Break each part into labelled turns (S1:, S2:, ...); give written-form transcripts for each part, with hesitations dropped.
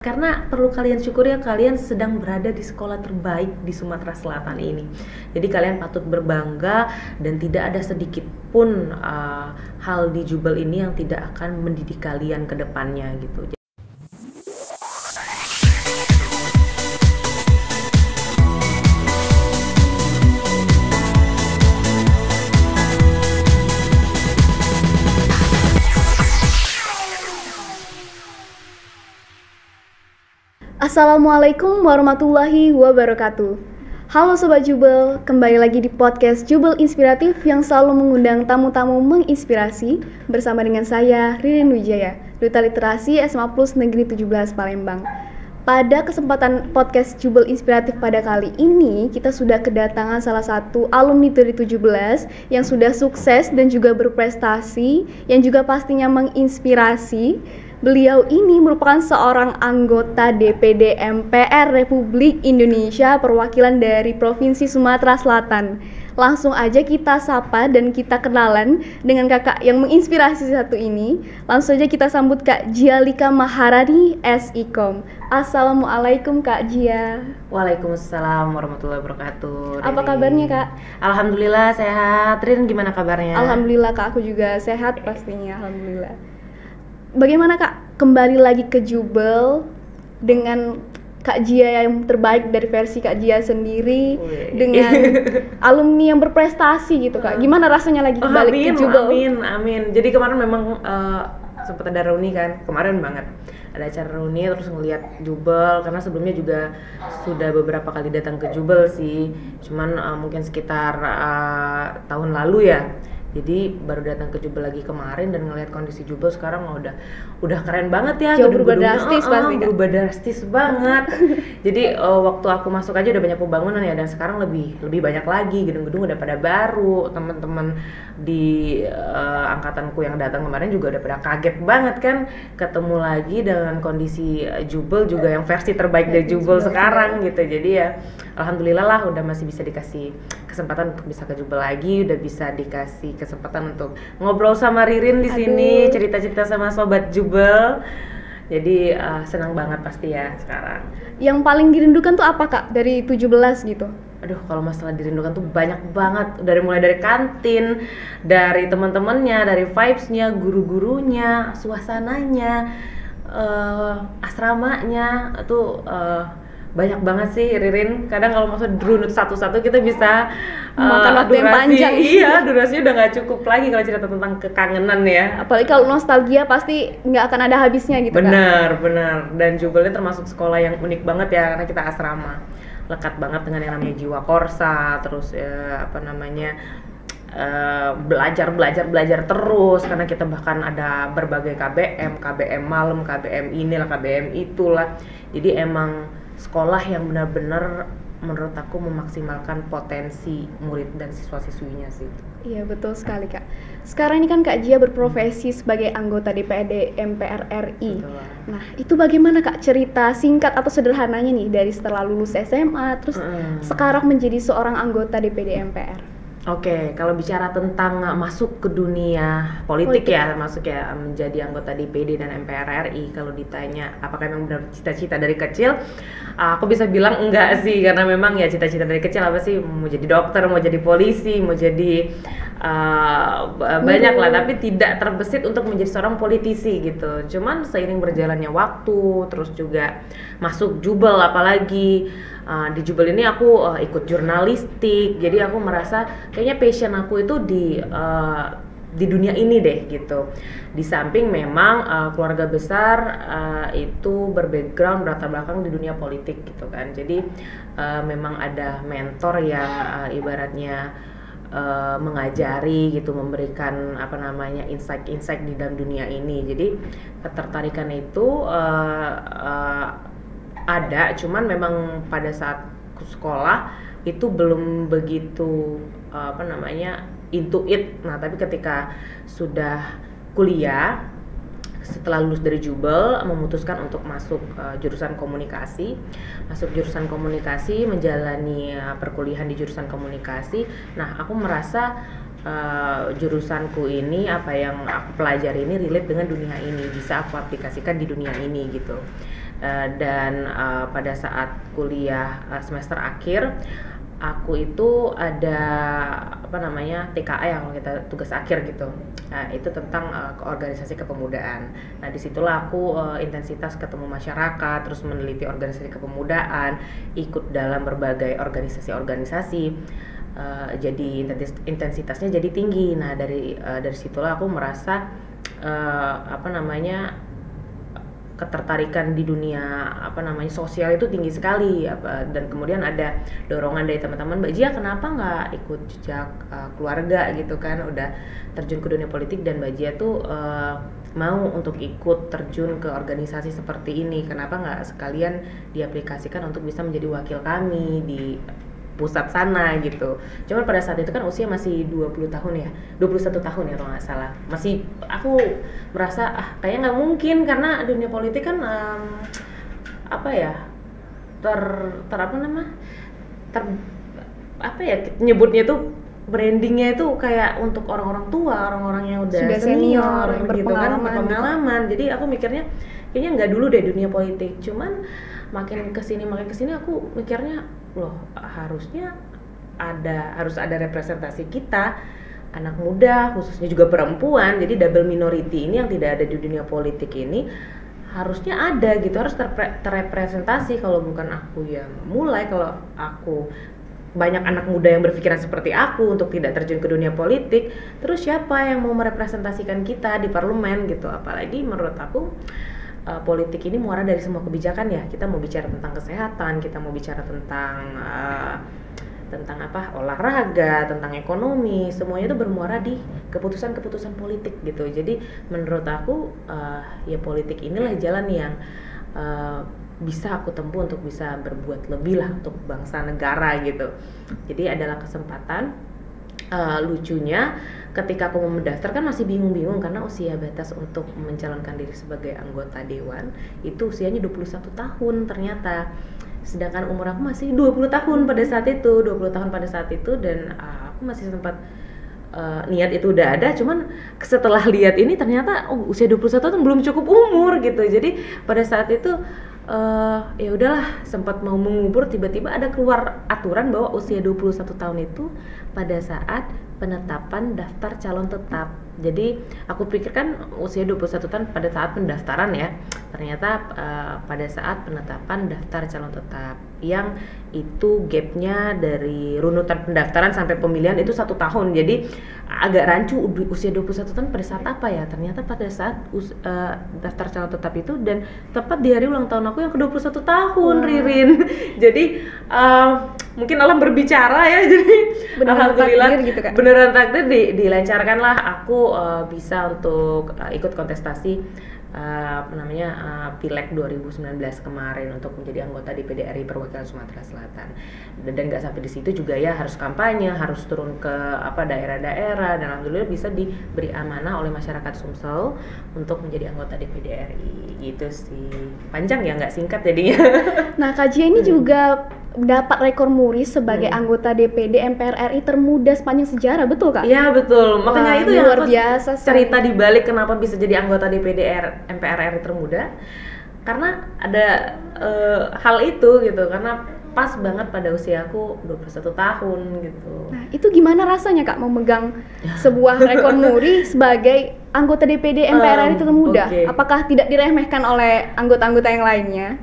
S1: karena perlu kalian syukuri ya, kalian sedang berada di sekolah terbaik di Sumatera Selatan ini. Jadi kalian patut berbangga dan tidak ada sedikit pun hal di Jubel ini yang tidak akan mendidik kalian ke depannya gitu.
S2: Assalamualaikum warahmatullahi wabarakatuh. Halo Sobat Jubel, kembali lagi di podcast Jubel Inspiratif yang selalu mengundang tamu-tamu menginspirasi bersama dengan saya, Ririn Wijaya, Duta Literasi SMA Plus Negeri 17 Palembang. Pada kesempatan podcast Jubel Inspiratif pada kali ini, kita sudah kedatangan salah satu alumni dari 17 yang sudah sukses dan juga berprestasi, yang juga pastinya menginspirasi. Beliau ini merupakan seorang anggota DPD MPR Republik Indonesia perwakilan dari Provinsi Sumatera Selatan. Langsung aja kita sapa dan kita kenalan dengan kakak yang menginspirasi satu ini. Langsung aja kita sambut Kak Jialika Maharani SIKOM. Assalamualaikum Kak Jia.
S1: Waalaikumsalam warahmatullahi wabarakatuh.
S2: Apa kabarnya Kak?
S1: Alhamdulillah sehat. Rin, gimana kabarnya?
S2: Alhamdulillah Kak, aku juga sehat pastinya, alhamdulillah. Bagaimana Kak, kembali lagi ke Jubel dengan Kak Jia yang terbaik dari versi Kak Jia sendiri, dengan alumni yang berprestasi gitu Kak. Gimana rasanya lagi kembali ke Jubel?
S1: Amin. Jadi kemarin memang sempat ada reuni kan, kemarin banget ada acara reuni terus ngeliat Jubel, karena sebelumnya juga sudah beberapa kali datang ke Jubel sih, cuman mungkin sekitar tahun lalu ya. Jadi baru datang ke Jubel lagi kemarin dan ngelihat kondisi Jubel sekarang udah keren banget ya.
S2: Jauh berubah drastis pasti.
S1: Berubah drastis banget. Jadi waktu aku masuk aja udah banyak pembangunan ya, dan sekarang lebih banyak lagi, gedung-gedung udah pada baru. Teman-teman di angkatanku yang datang kemarin juga udah pada kaget banget kan ketemu lagi dengan kondisi Jubel juga yang versi terbaik dari Jubel sekarang gitu. Jadi ya alhamdulillah lah udah masih bisa dikasih kesempatan untuk bisa ke Jubel lagi, udah bisa dikasih kesempatan untuk ngobrol sama Ririn di sini, cerita-cerita sama sobat Jubel. Jadi senang banget pasti ya sekarang.
S2: Yang paling dirindukan tuh apa Kak dari 17 gitu?
S1: Aduh, kalau masalah dirindukan tuh banyak banget. Mulai dari kantin, dari teman-temannya, dari vibes-nya, guru-gurunya, suasananya, asramanya tuh banyak banget sih Ririn. Kadang kalau maksud runut satu-satu kita bisa
S2: makan waktu yang panjang.
S1: Iya, durasinya udah nggak cukup lagi kalau cerita tentang kekangenan ya.
S2: Apalagi kalau nostalgia pasti nggak akan ada habisnya gitu kan.
S1: Benar. Dan Jubelnya termasuk sekolah yang unik banget ya, karena kita asrama. Lekat banget dengan yang namanya jiwa Korsa, terus belajar terus, karena kita bahkan ada berbagai KBM malam, KBM inilah, KBM itulah. Jadi emang sekolah yang benar-benar menurut aku memaksimalkan potensi murid dan siswa-siswinya sih.
S2: Iya betul sekali Kak. Sekarang ini kan Kak Jia berprofesi sebagai anggota DPD MPR RI.
S1: Betul.
S2: Nah itu bagaimana Kak cerita singkat atau sederhananya nih dari setelah lulus SMA terus sekarang menjadi seorang anggota DPD MPR?
S1: Oke, kalau bicara tentang masuk ke dunia politik ya, masuk ya menjadi anggota DPD dan MPR RI, kalau ditanya apakah memang benar cita-cita dari kecil, aku bisa bilang enggak sih, karena memang ya cita-cita dari kecil apa sih, mau jadi dokter, mau jadi polisi, mau jadi banyak lah, tapi tidak terbesit untuk menjadi seorang politisi gitu. Cuman seiring berjalannya waktu, terus juga masuk Jubel apalagi. Di Jubel ini aku ikut jurnalistik, jadi aku merasa kayaknya passion aku itu di dunia ini deh gitu. Di samping memang keluarga besar itu berbackground latar belakang di dunia politik gitu kan. Jadi memang ada mentor yang ibaratnya mengajari gitu, memberikan insight di dalam dunia ini. Jadi ketertarikan itu ada, cuman memang pada saat sekolah itu belum begitu into it. Nah, tapi ketika sudah kuliah, setelah lulus dari Jubel, memutuskan untuk masuk jurusan komunikasi. Masuk jurusan komunikasi, menjalani perkuliahan di jurusan komunikasi. Nah, aku merasa jurusanku ini, apa yang aku pelajari ini relate dengan dunia ini, bisa aku aplikasikan di dunia ini gitu. Dan pada saat kuliah semester akhir aku itu ada TKA yang kita tugas akhir gitu. Nah, itu tentang organisasi kepemudaan. Nah, disitulah aku intensitas ketemu masyarakat, terus meneliti organisasi kepemudaan, ikut dalam berbagai organisasi-organisasi. Jadi intensitasnya jadi tinggi. Nah, dari situlah aku merasa ketertarikan di dunia sosial itu tinggi sekali, dan kemudian ada dorongan dari teman-teman, Mbak Jia kenapa nggak ikut jejak keluarga gitu kan, udah terjun ke dunia politik dan Mbak Jia tuh mau untuk ikut terjun ke organisasi seperti ini, kenapa nggak sekalian diaplikasikan untuk bisa menjadi wakil kami di pusat sana gitu. Cuman pada saat itu kan usia masih 21 tahun ya kalau nggak salah. Masih aku merasa kayaknya nggak mungkin karena dunia politik kan nyebutnya itu brandingnya itu kayak untuk orang-orang tua, orang-orang yang udah senior gitu kan, berpengalaman. Jadi aku mikirnya kayaknya nggak dulu deh dunia politik. Cuman makin kesini aku mikirnya loh, harus ada representasi kita anak muda, khususnya juga perempuan. Jadi double minority ini yang tidak ada di dunia politik ini harusnya ada gitu, harus terrepresentasi. Kalau bukan aku yang mulai, kalau aku banyak anak muda yang berpikiran seperti aku untuk tidak terjun ke dunia politik, terus siapa yang mau merepresentasikan kita di parlemen gitu. Apalagi menurut aku politik ini muara dari semua kebijakan ya. Kita mau bicara tentang kesehatan, kita mau bicara tentang olahraga, tentang ekonomi, semuanya itu bermuara di keputusan-keputusan politik gitu. Jadi menurut aku ya politik inilah jalan yang bisa aku tempuh untuk bisa berbuat lebih lah untuk bangsa negara gitu. Jadi adalah kesempatan. Lucunya ketika aku mau mendaftar kan masih bingung-bingung karena usia batas untuk mencalonkan diri sebagai anggota dewan itu usianya 21 tahun ternyata, sedangkan umur aku masih 20 tahun pada saat itu dan aku masih sempat niat itu udah ada, cuman setelah lihat ini ternyata usia 21 tahun belum cukup umur gitu. Jadi pada saat itu ya udahlah, sempat mau mengubur, tiba-tiba ada keluar aturan bahwa usia 21 tahun itu pada saat penetapan daftar calon tetap. Jadi aku pikirkan usia 21 tahun pada saat pendaftaran ya, ternyata pada saat penetapan daftar calon tetap yang itu gapnya dari runutan pendaftaran sampai pemilihan itu 1 tahun. Jadi agak rancu usia 21 tahun pada saat apa ya, ternyata pada saat daftar calon tetap itu dan tepat di hari ulang tahun aku yang ke-21 tahun. Ririn. Jadi mungkin alam berbicara ya, jadi alhamdulillah takdir gitu, Kak. Beneran takdir dilancarkanlah aku bisa untuk ikut kontestasi Pileg 2019 kemarin untuk menjadi anggota DPD RI perwakilan Sumatera Selatan. Dan nggak sampai di situ juga ya, harus kampanye, harus turun ke daerah-daerah, dan alhamdulillah bisa diberi amanah oleh masyarakat Sumsel untuk menjadi anggota DPD RI. Gitu sih, panjang ya, nggak singkat jadinya.
S2: Nah, Kak Jia ini juga dapat rekor muri sebagai anggota DPD MPR RI termuda sepanjang sejarah, betul Kak?
S1: Iya betul, makanya itu yang
S2: luar biasa
S1: cerita di balik kenapa bisa jadi anggota DPD MPR RI termuda, karena ada hal itu gitu, karena pas banget pada usia aku 21 tahun gitu.
S2: Nah, itu gimana rasanya Kak memegang sebuah rekor muri sebagai anggota DPD MPR RI termuda? Okay. Apakah tidak diremehkan oleh anggota-anggota yang lainnya?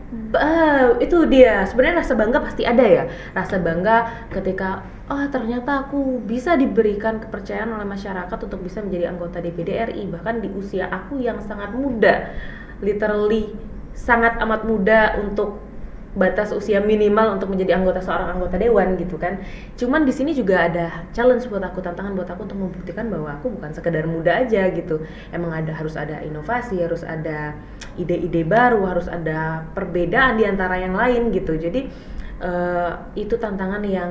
S1: Itu dia, sebenarnya rasa bangga pasti ada ya, rasa bangga ketika ternyata aku bisa diberikan kepercayaan oleh masyarakat untuk bisa menjadi anggota DPD RI, bahkan di usia aku yang sangat muda, literally sangat amat muda untuk batas usia minimal untuk menjadi seorang anggota dewan gitu kan. Cuman di sini juga ada challenge buat aku, tantangan buat aku untuk membuktikan bahwa aku bukan sekedar muda aja gitu. Emang harus ada inovasi, harus ada ide-ide baru, harus ada perbedaan di antara yang lain gitu. Jadi itu tantangan yang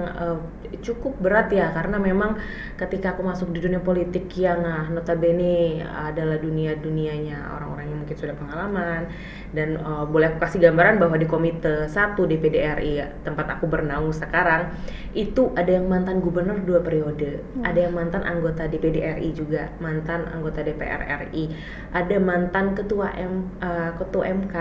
S1: cukup berat ya, karena memang ketika aku masuk di dunia politik yang notabene adalah dunianya orang-orang yang mungkin sudah pengalaman, dan boleh aku kasih gambaran bahwa di Komite 1 DPD RI tempat aku bernaung sekarang itu ada yang mantan gubernur 2 periode, ada yang mantan anggota DPD RI juga, mantan anggota DPR RI, ada mantan ketua MK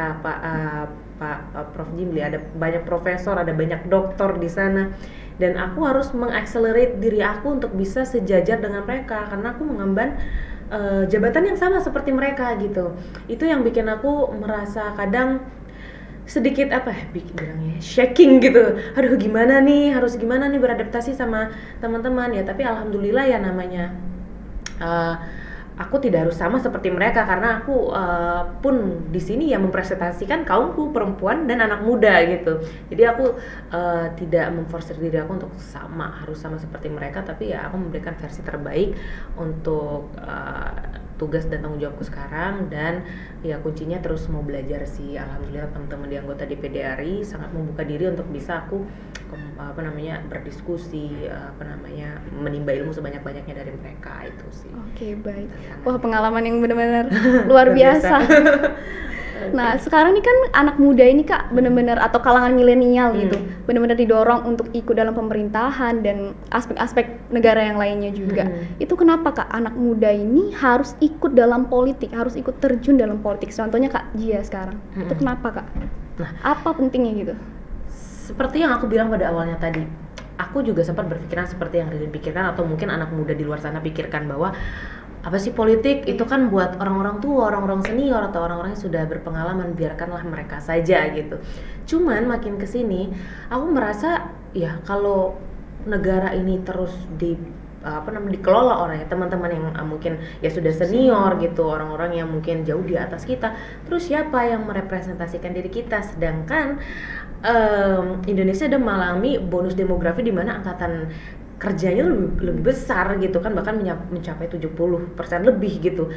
S1: Prof Jimli, ada banyak profesor, ada banyak doktor di sana, dan aku harus mengaccelerate diri aku untuk bisa sejajar dengan mereka karena aku mengemban jabatan yang sama seperti mereka gitu. Itu yang bikin aku merasa kadang sedikit bilangnya shaking gitu. Aduh, harus gimana nih beradaptasi sama teman-teman ya. Tapi alhamdulillah ya, namanya aku tidak harus sama seperti mereka karena aku pun di sini ya mempresentasikan kaumku, perempuan dan anak muda gitu. Jadi aku tidak memforsir diri aku untuk harus sama seperti mereka, tapi ya aku memberikan versi terbaik untuk tugas dan tanggung jawabku sekarang. Dan ya kuncinya terus mau belajar sih. Alhamdulillah teman-teman di anggota DPD RI sangat membuka diri untuk bisa aku berdiskusi, menimba ilmu sebanyak-banyaknya dari mereka itu sih.
S2: Oke, baik. Wah, pengalaman yang benar-benar luar biasa. Nah, sekarang ini kan anak muda ini Kak benar-benar, atau kalangan milenial gitu, benar-benar didorong untuk ikut dalam pemerintahan dan aspek-aspek negara yang lainnya juga. Itu kenapa Kak anak muda ini harus ikut dalam politik, harus ikut terjun dalam politik? Contohnya Kak Jia sekarang. Itu kenapa Kak? Nah, apa pentingnya gitu?
S1: Seperti yang aku bilang pada awalnya tadi, aku juga sempat berpikiran seperti yang Ridin pikirkan, atau mungkin anak muda di luar sana pikirkan, bahwa apa sih politik itu kan buat orang-orang tua, orang-orang senior, atau orang-orang yang sudah berpengalaman, biarkanlah mereka saja gitu. Cuman makin kesini aku merasa ya kalau negara ini terus dikelola oleh teman-teman yang mungkin ya sudah senior gitu, orang-orang yang mungkin jauh di atas kita, terus siapa yang merepresentasikan diri kita? Sedangkan Indonesia udah mengalami bonus demografi di mana angkatan kerjanya lebih besar gitu kan, bahkan mencapai 70% lebih gitu.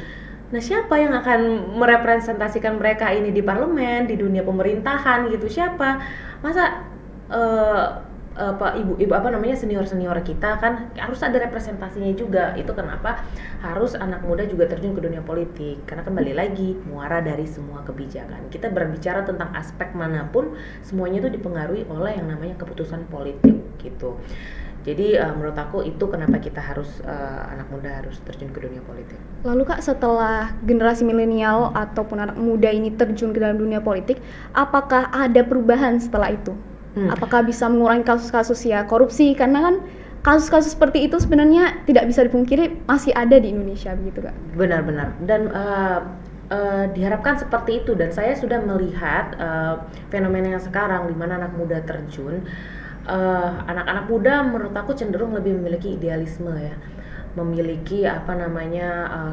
S1: Nah, siapa yang akan merepresentasikan mereka ini di parlemen, di dunia pemerintahan gitu? Siapa? Masa ibu senior kita kan harus ada representasinya juga. Itu kenapa harus anak muda juga terjun ke dunia politik, karena kembali lagi muara dari semua kebijakan. Kita berbicara tentang aspek manapun, semuanya itu dipengaruhi oleh yang namanya keputusan politik gitu. Jadi menurut aku itu kenapa kita harus anak muda harus terjun ke dunia politik.
S2: Lalu Kak, setelah generasi milenial ataupun anak muda ini terjun ke dalam dunia politik, apakah ada perubahan setelah itu? Apakah bisa mengurangi kasus-kasus ya korupsi? Karena kan kasus-kasus seperti itu sebenarnya tidak bisa dipungkiri masih ada di Indonesia, begitu Kak?
S1: Benar-benar. Dan diharapkan seperti itu. Dan saya sudah melihat fenomena yang sekarang di mana anak muda terjun. Anak-anak muda menurut aku cenderung lebih memiliki idealisme ya, memiliki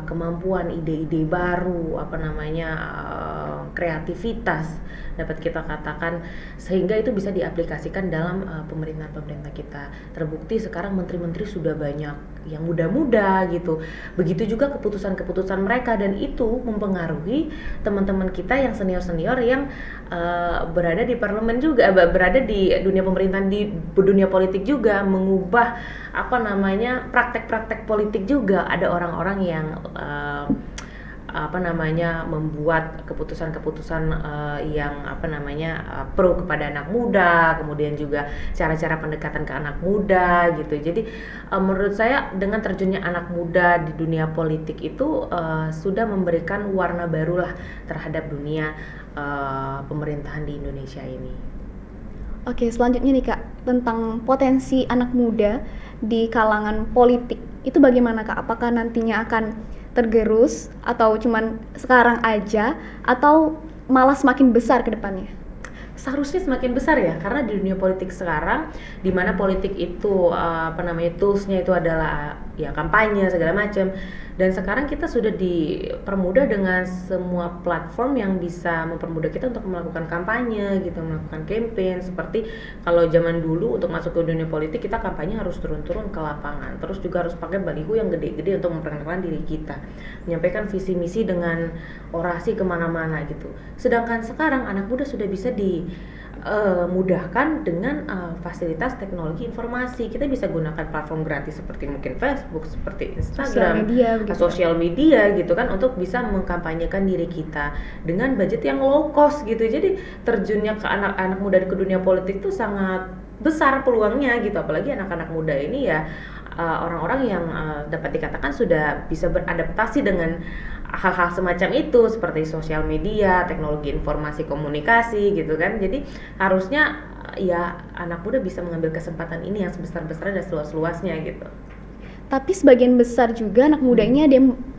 S1: kemampuan ide-ide baru, kreativitas dapat kita katakan, sehingga itu bisa diaplikasikan dalam pemerintahan kita. Terbukti sekarang menteri-menteri sudah banyak yang muda-muda gitu. Begitu juga keputusan-keputusan mereka, dan itu mempengaruhi teman-teman kita yang senior-senior yang berada di parlemen juga, berada di dunia pemerintahan, di dunia politik juga, mengubah praktek-praktek politik juga. Ada orang-orang yang membuat keputusan-keputusan yang pro kepada anak muda, kemudian juga cara-cara pendekatan ke anak muda gitu. Jadi menurut saya dengan terjunnya anak muda di dunia politik itu sudah memberikan warna barulah terhadap dunia pemerintahan di Indonesia ini.
S2: Oke, selanjutnya nih Kak, tentang potensi anak muda di kalangan politik itu bagaimana Kak? Apakah nantinya akan tergerus atau cuman sekarang aja, atau malah semakin besar ke depannya?
S1: Seharusnya semakin besar ya, karena di dunia politik sekarang, di mana politik itu toolsnya itu adalah ya kampanye segala macam, dan sekarang kita sudah dipermudah dengan semua platform yang bisa mempermudah kita untuk melakukan kampanye gitu, melakukan campaign. Seperti kalau zaman dulu untuk masuk ke dunia politik kita kampanye harus turun-turun ke lapangan, terus juga harus pakai baliho yang gede-gede untuk memperkenalkan diri kita, menyampaikan visi misi dengan orasi kemana-mana gitu. Sedangkan sekarang anak muda sudah bisa mudahkan dengan fasilitas teknologi informasi. Kita bisa gunakan platform gratis seperti mungkin Facebook, seperti Instagram, sosial media gitu kan, untuk bisa mengkampanyekan diri kita dengan budget yang low cost gitu. Jadi terjunnya ke anak-anak muda ke dunia politik itu sangat besar peluangnya gitu. Apalagi anak-anak muda ini ya orang-orang yang dapat dikatakan sudah bisa beradaptasi dengan hal-hal semacam itu seperti sosial media, teknologi informasi komunikasi gitu kan. Jadi harusnya ya anak muda bisa mengambil kesempatan ini yang sebesar-besarnya dan seluas-luasnya gitu.
S2: Tapi sebagian besar juga anak muda ini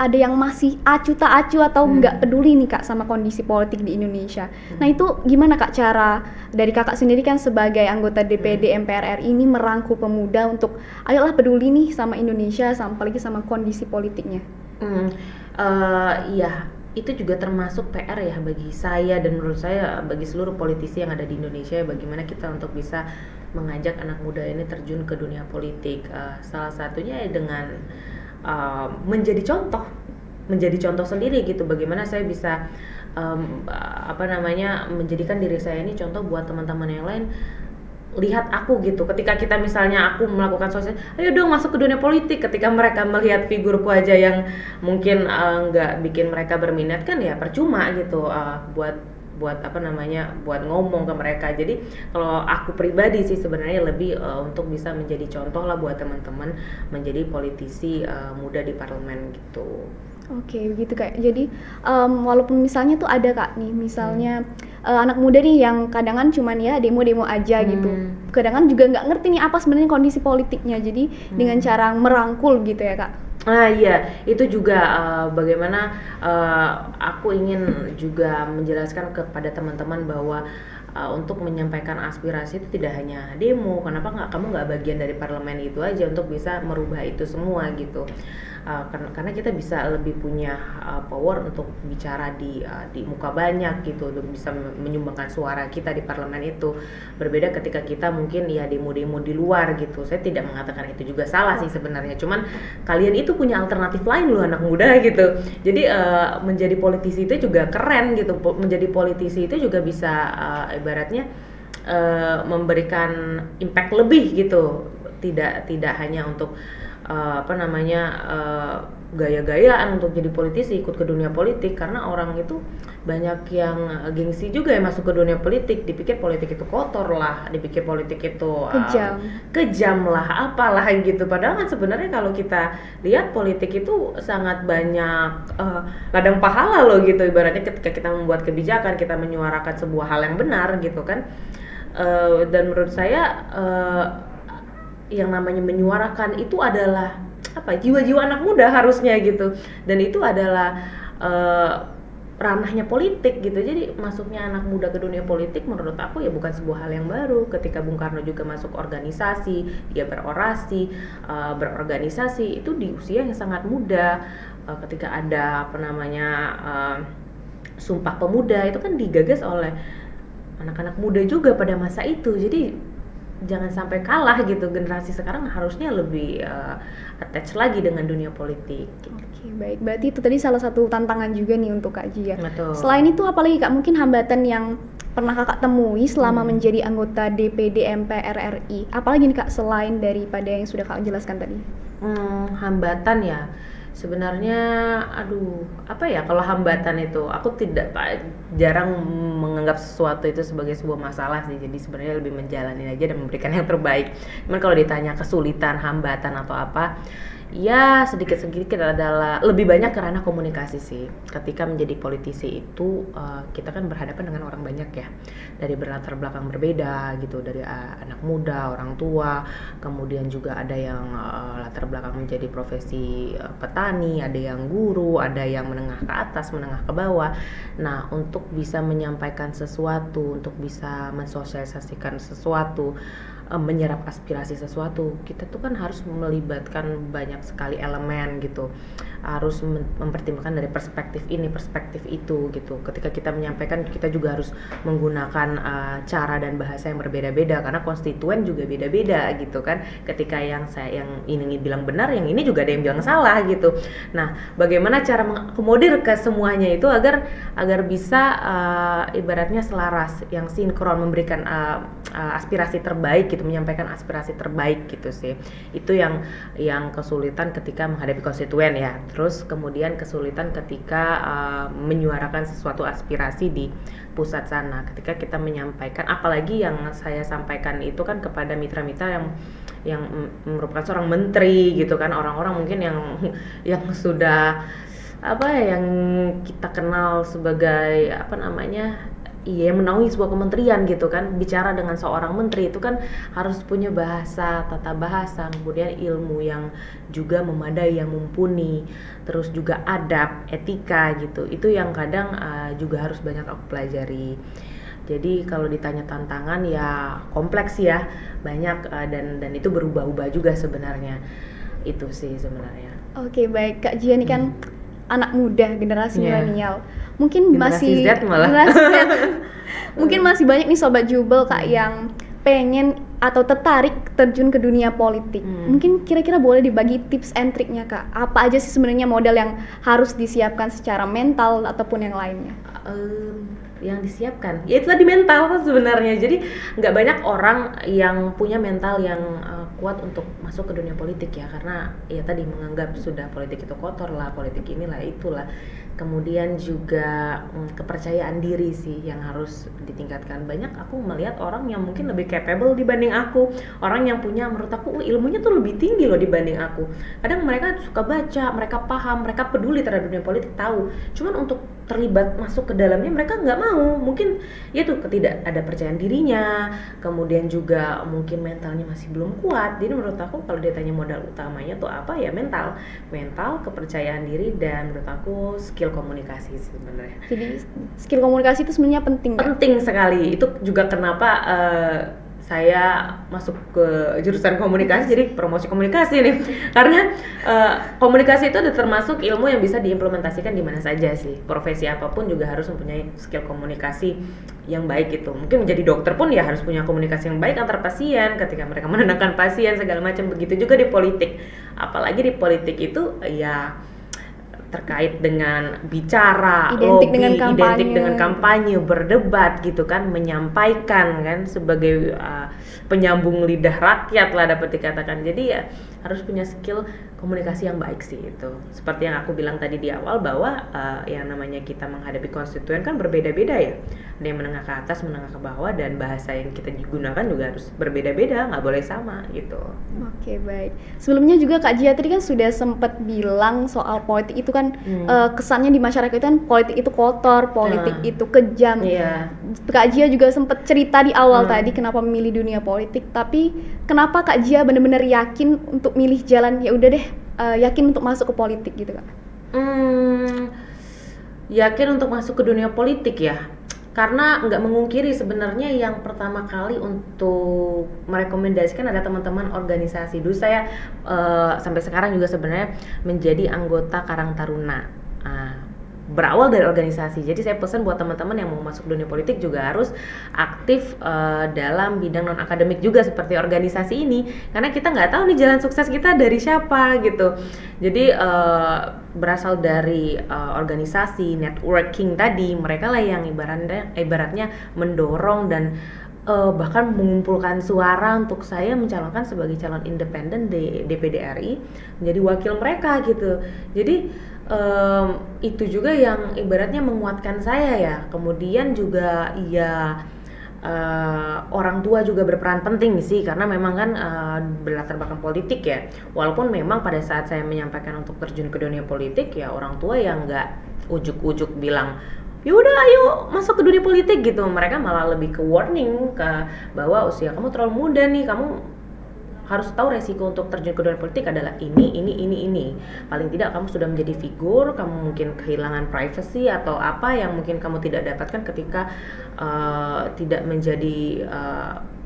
S2: ada yang masih acuh tak acuh atau nggak peduli nih Kak sama kondisi politik di Indonesia. Nah itu gimana Kak cara dari Kakak sendiri kan sebagai anggota DPD MPR RI ini merangkul pemuda untuk ayolah peduli nih sama Indonesia, apalagi sama kondisi politiknya.
S1: Iya, itu juga termasuk PR ya bagi saya dan menurut saya bagi seluruh politisi yang ada di Indonesia, bagaimana kita untuk bisa mengajak anak muda ini terjun ke dunia politik. Salah satunya dengan menjadi contoh sendiri gitu. Bagaimana saya bisa menjadikan diri saya ini contoh buat teman-teman yang lain. Lihat aku gitu, ketika kita misalnya aku melakukan sosial, ayo dong masuk ke dunia politik. Ketika mereka melihat figurku aja yang mungkin nggak bikin mereka berminat kan ya percuma gitu buat ngomong ke mereka. Jadi kalau aku pribadi sih sebenarnya lebih untuk bisa menjadi contoh lah buat teman-teman menjadi politisi muda di parlemen gitu.
S2: Oke, begitu Kak. Jadi walaupun misalnya tuh ada Kak nih, misalnya anak muda nih yang kadang cuman ya demo-demo aja gitu. Kadang juga nggak ngerti nih apa sebenarnya kondisi politiknya. Jadi dengan cara merangkul gitu ya Kak.
S1: Iya, itu juga bagaimana aku ingin juga menjelaskan kepada teman-teman bahwa untuk menyampaikan aspirasi itu tidak hanya demo. Kenapa kamu nggak bagian dari parlemen itu aja untuk bisa merubah itu semua gitu. Karena kita bisa lebih punya power untuk bicara di muka banyak gitu, untuk bisa menyumbangkan suara kita di parlemen itu. Berbeda ketika kita mungkin ya demo-demo di luar gitu. Saya tidak mengatakan itu juga salah sih sebenarnya, cuman kalian itu punya alternatif lain loh anak muda gitu. Jadi menjadi politisi itu juga keren gitu. Menjadi politisi itu juga bisa ibaratnya memberikan impact lebih gitu. Tidak hanya untuk gaya-gayaan untuk jadi politisi, ikut ke dunia politik, karena orang itu banyak yang gengsi juga ya masuk ke dunia politik, dipikir politik itu kotor lah, dipikir politik itu kejam lah, apalah gitu. Padahal kan sebenarnya kalau kita lihat politik itu sangat banyak ladang pahala loh gitu, ibaratnya ketika kita membuat kebijakan, kita menyuarakan sebuah hal yang benar gitu kan. Dan menurut saya yang namanya menyuarakan itu adalah jiwa-jiwa anak muda harusnya gitu, dan itu adalah ranahnya politik gitu. Jadi masuknya anak muda ke dunia politik menurut aku ya bukan sebuah hal yang baru. Ketika Bung Karno juga masuk organisasi, dia berorganisasi itu di usia yang sangat muda. Ketika ada Sumpah Pemuda itu kan digagas oleh anak-anak muda juga pada masa itu. Jadi jangan sampai kalah gitu, generasi sekarang harusnya lebih attach lagi dengan dunia politik gitu.
S2: Oke, baik. Berarti itu tadi salah satu tantangan juga nih untuk Kak Ji ya.
S1: Betul.
S2: Selain itu apalagi Kak mungkin hambatan yang pernah Kakak temui selama menjadi anggota DPD MPR RI? Apalagi nih Kak selain daripada yang sudah Kak jelaskan tadi?
S1: Hambatan ya. Sebenarnya kalau hambatan itu aku jarang menganggap sesuatu itu sebagai sebuah masalah sih. Jadi sebenarnya lebih menjalani aja dan memberikan yang terbaik. Cuman kalau ditanya kesulitan, hambatan atau apa, ya sedikit-sedikit adalah lebih banyak karena komunikasi sih. Ketika menjadi politisi itu kita kan berhadapan dengan orang banyak ya, dari berlatar belakang berbeda gitu, dari anak muda, orang tua, kemudian juga ada yang latar belakang menjadi profesi petani, ada yang guru, ada yang menengah ke atas, menengah ke bawah. Nah, untuk bisa menyampaikan sesuatu, untuk bisa mensosialisasikan sesuatu, menyerap aspirasi sesuatu, kita tuh kan harus melibatkan banyak sekali elemen gitu, harus mempertimbangkan dari perspektif ini, perspektif itu gitu. Ketika kita menyampaikan, kita juga harus menggunakan cara dan bahasa yang berbeda-beda karena konstituen juga beda-beda gitu kan. Ketika yang ini bilang benar, yang ini juga ada yang bilang salah gitu. Nah, bagaimana cara mengakomodir ke semuanya itu agar bisa ibaratnya selaras, yang sinkron, memberikan aspirasi terbaik gitu, menyampaikan aspirasi terbaik gitu sih. Itu yang kesulitan ketika menghadapi konstituen ya. Terus kemudian kesulitan ketika menyuarakan sesuatu aspirasi di pusat sana. Ketika kita menyampaikan, apalagi yang saya sampaikan itu kan kepada mitra-mitra yang merupakan seorang menteri gitu kan, orang-orang mungkin yang sudah apa ya, yang kita kenal sebagai apa namanya, iya, yang menaungi sebuah kementerian gitu kan. Bicara dengan seorang menteri itu kan harus punya bahasa, tata bahasa, kemudian ilmu yang juga memadai, yang mumpuni, terus juga adab, etika gitu. Itu yang kadang juga harus banyak aku pelajari. Jadi kalau ditanya tantangan ya kompleks ya, banyak, dan itu berubah-ubah juga sebenarnya. Itu sih sebenarnya.
S2: Oke, baik. Kak Jia ini kan anak muda generasi
S1: Iya.
S2: milenial. Mungkin
S1: Generasi
S2: masih
S1: Z malah.
S2: generasi Z. Mungkin masih banyak nih sobat Jubel Kak yang pengen atau tertarik terjun ke dunia politik. Mungkin kira-kira boleh dibagi tips and triknya Kak. Apa aja sih sebenarnya modal yang harus disiapkan secara mental ataupun yang lainnya?
S1: Yang disiapkan ya itu tadi, mental sebenarnya. Jadi nggak banyak orang yang punya mental yang kuat untuk masuk ke dunia politik ya, karena ya tadi menganggap sudah politik itu kotor lah, politik inilah itulah. Kemudian juga kepercayaan diri sih yang harus ditingkatkan. Banyak aku melihat orang yang mungkin lebih capable dibanding aku, orang yang punya, menurut aku ilmunya tuh lebih tinggi loh dibanding aku. Kadang mereka suka baca, mereka paham, mereka peduli terhadap dunia politik, tahu, cuman untuk terlibat masuk ke dalamnya mereka nggak mau. Mungkin ya tuh ketidak ada percayaan dirinya, kemudian juga mungkin mentalnya masih belum kuat. Jadi menurut aku kalau ditanya modal utamanya tuh apa ya, mental, kepercayaan diri, dan menurut aku skill komunikasi sebenarnya.
S2: Jadi skill komunikasi itu sebenarnya penting.
S1: Penting sekali. Itu juga kenapa saya masuk ke jurusan komunikasi, jadi promosi komunikasi nih. Karena komunikasi itu ada termasuk ilmu yang bisa diimplementasikan di mana saja sih. Profesi apapun juga harus mempunyai skill komunikasi yang baik gitu. Mungkin menjadi dokter pun ya harus punya komunikasi yang baik antar pasien ketika mereka menenangkan pasien segala macam. Begitu juga di politik. Apalagi di politik itu ya terkait dengan bicara,
S2: Identik
S1: lobby,
S2: dengan kampanye.
S1: berdebat gitu kan, menyampaikan kan sebagai penyambung lidah rakyat lah dapat dikatakan. Jadi ya harus punya skill komunikasi yang baik sih itu. Seperti yang aku bilang tadi di awal bahwa yang namanya kita menghadapi konstituen kan berbeda-beda ya. Ada yang menengah ke atas, menengah ke bawah, dan bahasa yang kita gunakan juga harus berbeda-beda, nggak boleh sama gitu.
S2: Oke, baik. Sebelumnya juga Kak Jia tadi kan sudah sempat bilang soal politik itu kan kesannya di masyarakat itu kan politik itu kotor, politik itu kejam.
S1: Iya.
S2: Kak Jia juga sempat cerita di awal tadi kenapa memilih dunia politik, tapi kenapa Kak Jia benar-benar yakin untuk milih jalan ya udah deh, yakin untuk masuk ke politik gitu Kak?
S1: Yakin untuk masuk ke dunia politik ya, karena nggak memungkiri sebenarnya yang pertama kali untuk merekomendasikan ada teman-teman organisasi. Dulu saya sampai sekarang juga sebenarnya menjadi anggota Karang Taruna, berawal dari organisasi. Jadi saya pesan buat teman-teman yang mau masuk dunia politik juga harus aktif dalam bidang non akademik juga seperti organisasi ini, karena kita nggak tahu nih jalan sukses kita dari siapa gitu. Jadi berasal dari organisasi, networking tadi, mereka lah yang ibaratnya mendorong dan bahkan mengumpulkan suara untuk saya mencalonkan sebagai calon independen di DPD RI, menjadi wakil mereka gitu. Jadi itu juga yang ibaratnya menguatkan saya ya. Kemudian juga ya orang tua juga berperan penting sih, karena memang kan berlatar belakang politik ya. Walaupun memang pada saat saya menyampaikan untuk terjun ke dunia politik ya, orang tua yang nggak ujuk-ujuk bilang yaudah ayo masuk ke dunia politik gitu. Mereka malah lebih ke warning bahwa usia kamu terlalu muda nih, kamu harus tahu resiko untuk terjun ke dunia politik adalah ini. Paling tidak kamu sudah menjadi figur, kamu mungkin kehilangan privacy atau apa yang mungkin kamu tidak dapatkan ketika tidak menjadi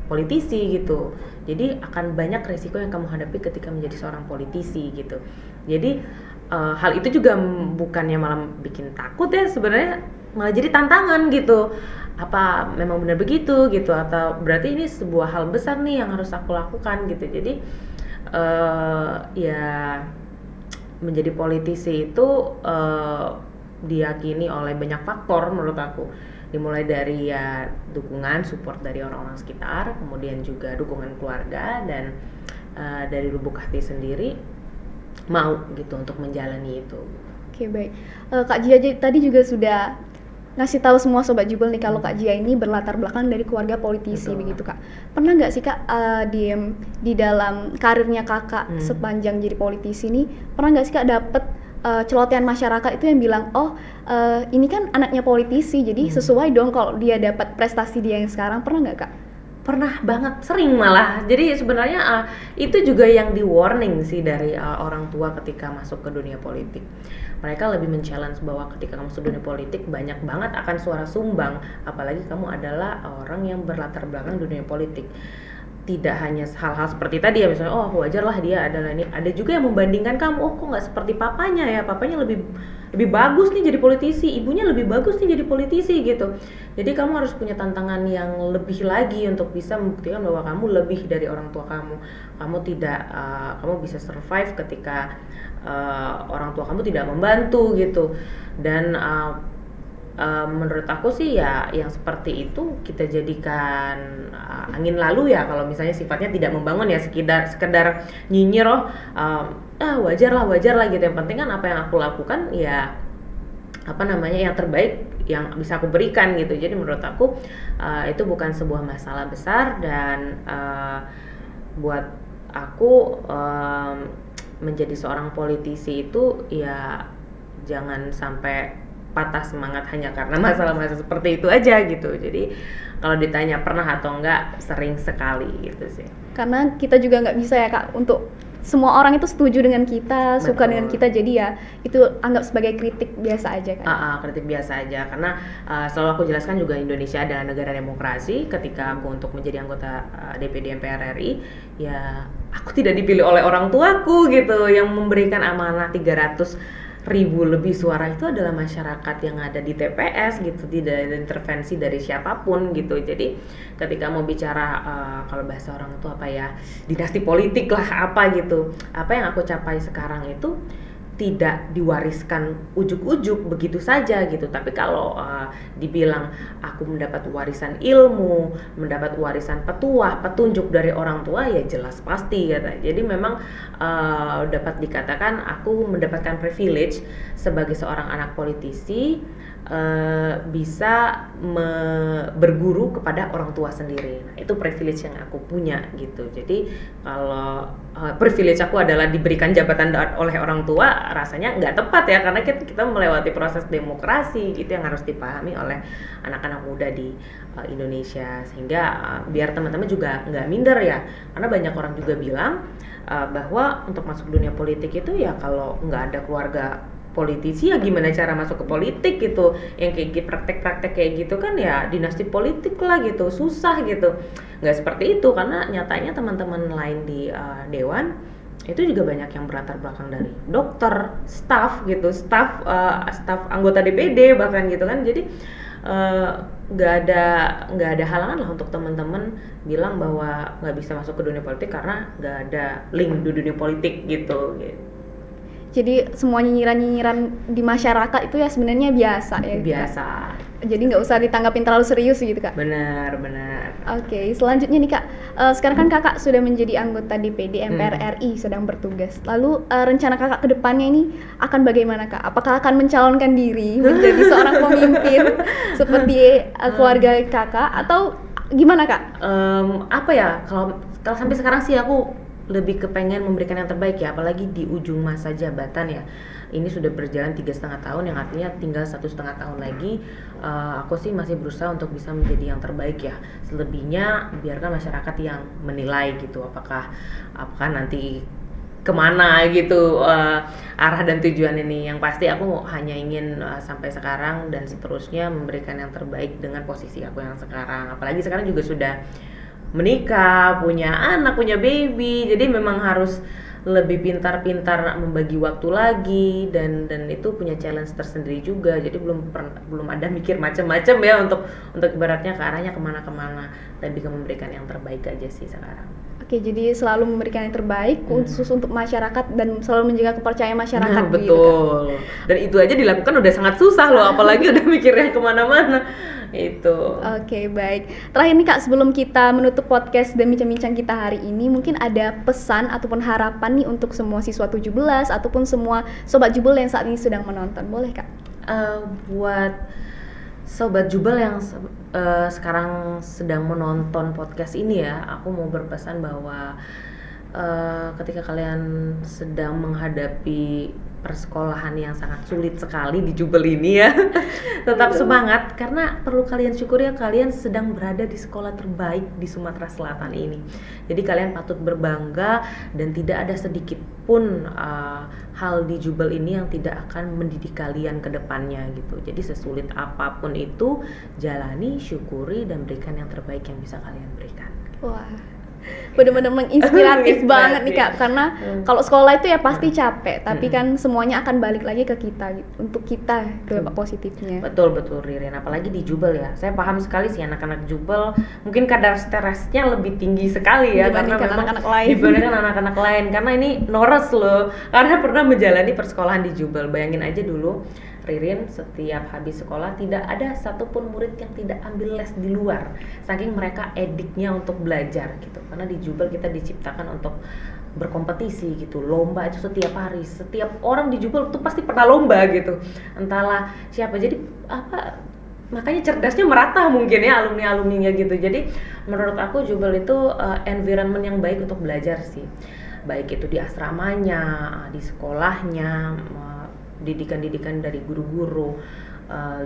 S1: politisi gitu. Jadi akan banyak resiko yang kamu hadapi ketika menjadi seorang politisi gitu. Jadi hal itu juga bukannya malah bikin takut ya, sebenarnya malah jadi tantangan gitu. Apa memang benar begitu gitu, atau berarti ini sebuah hal besar nih yang harus aku lakukan gitu. Jadi ya menjadi politisi itu diyakini oleh banyak faktor menurut aku, dimulai dari ya dukungan, support dari orang-orang sekitar, kemudian juga dukungan keluarga, dan dari lubuk hati sendiri mau gitu untuk menjalani itu.
S2: Oke, baik. Kak Jia tadi juga sudah ngasih tahu semua sobat Jubel nih kalau Kak Jia ini berlatar belakang dari keluarga politisi. Betul. Begitu Kak. Pernah nggak sih Kak di dalam karirnya Kakak sepanjang jadi politisi nih, pernah nggak sih Kak dapet celotehan masyarakat itu yang bilang, ini kan anaknya politisi, jadi sesuai dong kalau dia dapat prestasi dia yang sekarang. Pernah nggak Kak?
S1: Pernah banget, sering malah. Jadi sebenarnya itu juga yang di warning sih dari orang tua ketika masuk ke dunia politik. Mereka lebih men-challenge bahwa ketika kamu masuk dunia politik banyak banget akan suara sumbang, apalagi kamu adalah orang yang berlatar belakang dunia politik. Tidak hanya hal-hal seperti tadi ya, misalnya wajar lah dia adalah ini, ada juga yang membandingkan kamu, kok nggak seperti papanya ya, papanya lebih bagus nih jadi politisi, ibunya lebih bagus nih jadi politisi gitu. Jadi kamu harus punya tantangan yang lebih lagi untuk bisa membuktikan bahwa kamu lebih dari orang tua kamu tidak kamu bisa survive ketika orang tua kamu tidak membantu gitu. Dan menurut aku sih ya yang seperti itu kita jadikan angin lalu ya, kalau misalnya sifatnya tidak membangun ya, sekedar nyinyir wajar lah gitu. Yang penting kan apa yang aku lakukan ya yang terbaik yang bisa aku berikan gitu. Jadi menurut aku itu bukan sebuah masalah besar, dan buat aku menjadi seorang politisi itu ya jangan sampai patah semangat hanya karena masalah-masalah seperti itu aja gitu. Jadi kalau ditanya pernah atau enggak, sering sekali gitu sih.
S2: Karena kita juga nggak bisa ya Kak untuk semua orang itu setuju dengan kita,
S1: Betul.
S2: suka dengan kita, jadi ya itu anggap sebagai kritik biasa aja kan.
S1: Kritik biasa aja, karena selalu aku jelaskan juga Indonesia adalah negara demokrasi. Ketika aku untuk menjadi anggota DPD MPR RI, ya aku tidak dipilih oleh orang tuaku gitu, yang memberikan amanah 300.000 lebih suara itu adalah masyarakat yang ada di TPS gitu, tidak ada intervensi dari siapapun gitu. Jadi ketika mau bicara kalau bahasa orang itu apa ya, dinasti politik lah apa gitu, apa yang aku capai sekarang itu tidak diwariskan ujuk-ujuk begitu saja gitu. Tapi kalau dibilang aku mendapat warisan ilmu, mendapat warisan petunjuk dari orang tua, ya jelas pasti kata. Jadi memang dapat dikatakan aku mendapatkan privilege sebagai seorang anak politisi, bisa berguru kepada orang tua sendiri. Nah, itu privilege yang aku punya gitu. Jadi kalau privilege aku adalah diberikan jabatan oleh orang tua, rasanya nggak tepat ya, karena kita melewati proses demokrasi gitu yang harus dipahami oleh anak-anak muda di Indonesia. Sehingga biar teman-teman juga nggak minder ya, karena banyak orang juga bilang bahwa untuk masuk dunia politik itu ya kalau nggak ada keluarga politisi ya gimana cara masuk ke politik gitu. Yang kayak praktek-praktek kayak gitu kan ya dinasti politik lah gitu, susah gitu. Nggak seperti itu, karena nyatanya teman-teman lain di dewan itu juga banyak yang berlatar belakang dari dokter, staff gitu, staff anggota DPD bahkan gitu kan. Jadi nggak ada halangan lah untuk teman-teman bilang bahwa nggak bisa masuk ke dunia politik karena nggak ada link di dunia politik gitu.
S2: Jadi semua nyinyiran-nyinyiran di masyarakat itu ya sebenarnya biasa ya.
S1: Biasa.
S2: Jadi nggak usah ditanggapin terlalu serius gitu Kak.
S1: Benar.
S2: Oke, selanjutnya nih Kak, sekarang kan Kakak sudah menjadi anggota DPD MPR RI sedang bertugas. Lalu rencana Kakak ke depannya ini akan bagaimana Kak? Apakah akan mencalonkan diri menjadi seorang pemimpin seperti keluarga Kakak atau gimana Kak?
S1: Apa ya, kalau sampai sekarang sih aku lebih kepengen memberikan yang terbaik ya, apalagi di ujung masa jabatan ya. Ini sudah berjalan 3,5 tahun, yang artinya tinggal 1,5 tahun lagi. Aku sih masih berusaha untuk bisa menjadi yang terbaik ya. Selebihnya biarkan masyarakat yang menilai gitu, apakah nanti kemana gitu arah dan tujuan ini. Yang pasti aku hanya ingin sampai sekarang dan seterusnya memberikan yang terbaik dengan posisi aku yang sekarang. Apalagi sekarang juga sudah menikah, punya anak, punya baby, jadi memang harus lebih pintar-pintar membagi waktu lagi, dan itu punya challenge tersendiri juga. Jadi belum ada mikir macam-macam ya untuk ibaratnya ke arahnya kemana-kemana, lebih ke memberikan yang terbaik aja sih sekarang.
S2: Oke, jadi selalu memberikan yang terbaik khusus untuk masyarakat dan selalu menjaga kepercayaan masyarakat.
S1: Nah, betul. Gitu, kan? Dan itu aja dilakukan udah sangat susah loh, apalagi udah mikir yang kemana-mana. Itu. Oke,
S2: baik. Terakhir nih Kak, sebelum kita menutup podcast dan bincang-bincang kita hari ini, mungkin ada pesan ataupun harapan nih untuk semua siswa 17 ataupun semua Sobat Jubel yang saat ini sedang menonton. Boleh Kak?
S1: Buat Sobat Jubel yang sekarang sedang menonton podcast ini ya, aku mau berpesan bahwa ketika kalian sedang menghadapi persekolahan yang sangat sulit sekali di Jubel ini ya. Tetap semangat karena perlu kalian syukuri ya, kalian sedang berada di sekolah terbaik di Sumatera Selatan ini. Jadi kalian patut berbangga dan tidak ada sedikit pun hal di Jubel ini yang tidak akan mendidik kalian ke depannya gitu. Jadi sesulit apapun itu, jalani, syukuri dan berikan yang terbaik yang bisa kalian berikan.
S2: Wah, bener-bener menginspiratif banget nih Kak, karena kalau sekolah itu ya pasti capek, tapi kan semuanya akan balik lagi ke kita gitu, untuk kita dampak positifnya.
S1: Betul Ririn, apalagi di Jubel ya. Saya paham sekali sih anak-anak Jubel mungkin kadar stresnya lebih tinggi sekali ya karena memang
S2: anak-anak lain.
S1: Dibandingkan anak-anak lain, karena ini noros loh, karena pernah menjalani persekolahan di Jubel. Bayangin aja dulu Ririn setiap habis sekolah tidak ada satupun murid yang tidak ambil les di luar, saking mereka ediknya untuk belajar gitu. Karena di Jubel kita diciptakan untuk berkompetisi gitu, lomba itu setiap hari, setiap orang di Jubel tuh pasti pernah lomba gitu, entahlah siapa. Jadi apa, makanya cerdasnya merata mungkin ya alumninya gitu. Jadi menurut aku Jubel itu environment yang baik untuk belajar sih, baik itu di asramanya, di sekolahnya, didikan dari guru-guru.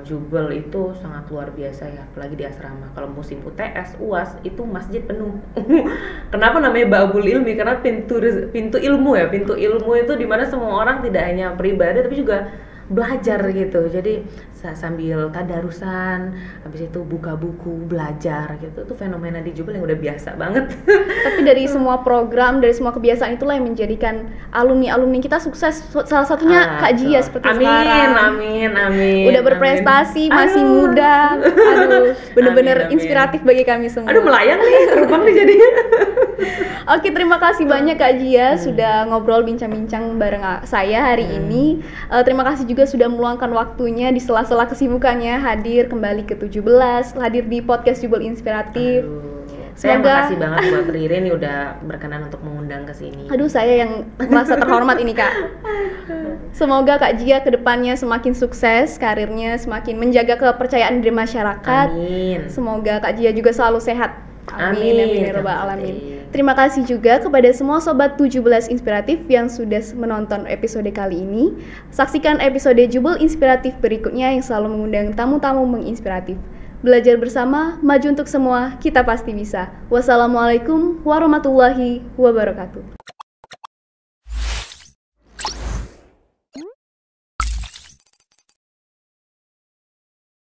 S1: Jubel itu sangat luar biasa ya, apalagi di asrama. Kalau musim UTS, UAS itu masjid penuh. Kenapa namanya Babul Ilmi? Karena pintu ilmu ya, pintu ilmu itu dimana semua orang tidak hanya beribadah tapi juga belajar gitu. Jadi sambil tadarusan, habis itu buka buku, belajar gitu. Itu fenomena di Jubel yang udah biasa banget.
S2: Tapi dari semua program, dari semua kebiasaan itulah yang menjadikan alumni kita sukses. Salah satunya Kak Jia seperti sekarang.
S1: Amin.
S2: Udah berprestasi, masih muda. Aduh, bener-bener inspiratif bagi kami semua.
S1: Aduh, melayang nih, terbang nih jadinya.
S2: Oke, terima kasih banyak Kak Jia sudah ngobrol bincang-bincang bareng saya hari ini. Terima kasih juga sudah meluangkan waktunya di sela-sela kesibukannya hadir kembali ke 17, hadir di podcast Jubel Inspiratif.
S1: Saya makasih banget buat Ririn nih udah berkenan untuk mengundang ke sini.
S2: Aduh, saya yang merasa terhormat ini Kak. Semoga Kak Jia kedepannya semakin sukses karirnya, semakin menjaga kepercayaan dari masyarakat.
S1: Amin.
S2: Semoga Kak Jia juga selalu sehat. Amin. Ya rabbal alamin. Terima kasih juga kepada semua Sobat 17 Inspiratif yang sudah menonton episode kali ini. Saksikan episode Jubel Inspiratif berikutnya yang selalu mengundang tamu-tamu menginspiratif. Belajar bersama, maju untuk semua, kita pasti bisa. Wassalamualaikum warahmatullahi wabarakatuh.